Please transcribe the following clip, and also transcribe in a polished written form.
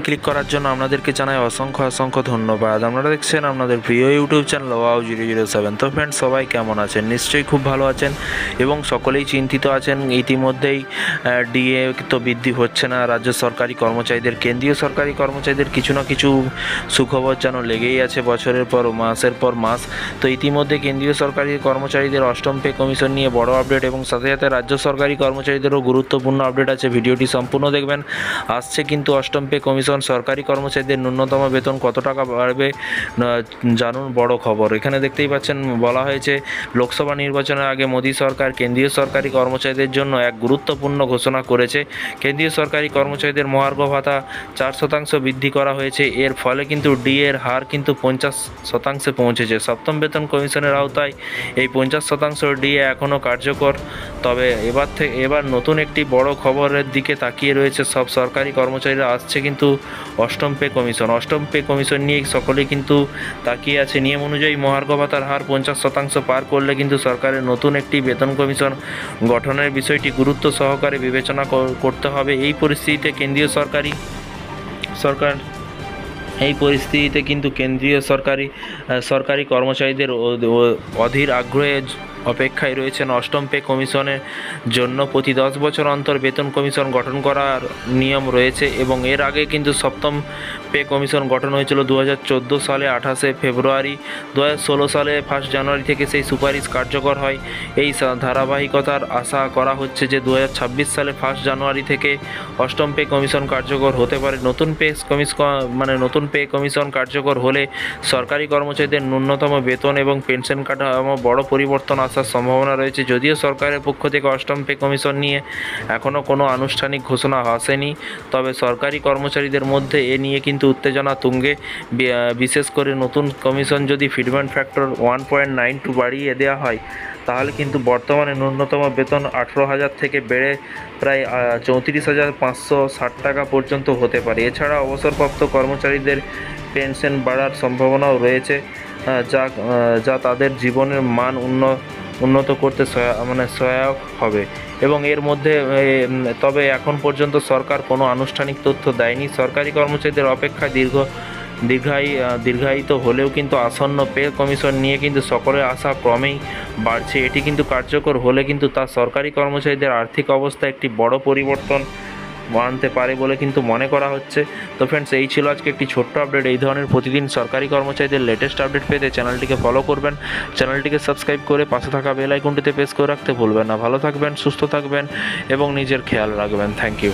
Click করার জন্য আপনাদেরকে জানাই অসংখ্য অসংখ্য ধন্যবাদ। আপনারা দেখছেন আপনাদের প্রিয় ইউটিউব চ্যানেল wow007। তো ফ্রেন্ডস, সবাই কেমন আছেন? নিশ্চয়ই খুব ভালো আছেন এবং সকলেই চিন্তিত আছেন। ইতিমধ্যেই ডিএ তো বৃদ্ধি হচ্ছে না রাজ্য সরকারি কর্মচারীদের, কেন্দ্রীয় সরকারি কর্মচারীদের কিছু না কিছু সুখবর যেন লেগেই আছে বছরের পর মাসের পর মাস। তো ইতিমধ্যে কেন্দ্রীয় সরকারি কর্মচারীদের অষ্টম পে কমিশন নিয়ে বড় আপডেট এবং সাথে সাথে রাজ্য সরকারি কর্মচারীদেরও গুরুত্বপূর্ণ আপডেট আছে। ভিডিওটি সম্পূর্ণ দেখবেন। আসছে কিন্তু অষ্টম পে কমিশন, সরকারি কর্মচারীদের ন্যূনতম বেতন কত টাকা বাড়বে জানুন বড় খবর। এখানে দেখতেই পাচ্ছেন বলা হয়েছে লোকসভা নির্বাচনের আগে মোদী সরকার কেন্দ্রীয় সরকারি কর্মচারীদের জন্য এক গুরুত্বপূর্ণ ঘোষণা করেছে। কেন্দ্রীয় সরকারি কর্মচারীদের মহার্ঘ ভাতা 4% বৃদ্ধি করা হয়েছে। এর ফলে কিন্তু ডিএ এর হার কিন্তু 50% পৌঁছেছে। সপ্তম বেতন কমিশনের আওতায় এই 50% ডিএ এখনও কার্যকর। তবে এবার নতুন একটি বড় খবরের দিকে তাকিয়ে রয়েছে সব সরকারি কর্মচারীরা। আসছে কিন্তু অষ্টম পে কমিশন নিয়ে সকলেই কিন্তু তাকিয়ে আছে। নিয়ম অনুযায়ী মহার্ঘ ভাতার হার 50% পার করলে কিন্তু সরকারের নতুন একটি বেতন কমিশন গঠনের বিষয়টি গুরুত্ব সহকারে বিবেচনা করতে হবে। এই পরিস্থিতিতে কেন্দ্রীয় সরকারি কর্মচারীদের অধীর আগ্রহে অপেক্ষায় রয়েছেন অষ্টম পে কমিশনের জন্য। প্রতি 10 বছর অন্তর বেতন কমিশন গঠন করার নিয়ম রয়েছে এবং এর আগে কিন্তু সপ্তম পে কমিশন গঠন হয়েছিল 2014 সালে 28শে ফেব্রুয়ারি। 2016 সালে 1 জানুয়ারি থেকে সেই সুপারিশ কার্যকর হয়। এই ধারাবাহিকতার আশা করা হচ্ছে যে 2026 সালে 1 জানুয়ারি থেকে অষ্টম পে কমিশন কার্যকর হতে পারে। নতুন পে কমিশন কার্যকর হলে সরকারি কর্মচারীদের ন্যূনতম বেতন এবং পেনশন কাঠামো বড় পরিবর্তন আসার সম্ভাবনা রয়েছে। যদিও সরকারের পক্ষ থেকে অষ্টম পে কমিশন নিয়ে এখনও কোনো আনুষ্ঠানিক ঘোষণা আসেনি, তবে সরকারি কর্মচারীদের মধ্যে এ নিয়ে কিন্তু উত্তেজনা তুঙ্গে। বিশেষ করে নতুন কমিশন যদি ফিটমেন্ট ফ্যাক্টর 1.92 বাড়িয়ে দেওয়া হয়, তাহলে কিন্তু বর্তমানে ন্যূনতম বেতন 18,000 থেকে বেড়ে প্রায় 34,560 টাকা পর্যন্ত হতে পারে। এছাড়া অবসরপ্রাপ্ত কর্মচারীদের পেনশন বাড়ার সম্ভাবনাও রয়েছে, যা তাদের জীবনের মান উন্নত করতে সহায়ক হবে এবং এর মধ্যে তবে এখন পর্যন্ত সরকার কোনো আনুষ্ঠানিক তথ্য দেয়নি। সরকারি কর্মচারীদের অপেক্ষা দীর্ঘায়িত হলেও কিন্তু আসন্ন পে কমিশন নিয়ে কিন্তু সকলের আশা ক্রমেই বাড়ছে। এটি কিন্তু কার্যকর হলে কিন্তু তা সরকারি কর্মচারীদের আর্থিক অবস্থা একটি বড় পরিবর্তন আনতে পারে বলে কিন্তু মনে করা হচ্ছে। তো ফ্রেন্ডস, এই ছিল আজকে একটি ছোট্ট আপডেট। এই ধরনের প্রতিদিন সরকারি কর্মচারীদের লেটেস্ট আপডেট পেতে চ্যানেলটিকে ফলো করবেন, চ্যানেলটিকে সাবস্ক্রাইব করে পাশে থাকা বেল আইকনটিতে প্রেস করে রাখতে ভুলবেন না। ভালো থাকবেন, সুস্থ থাকবেন এবং নিজের খেয়াল রাখবেন। Thank you.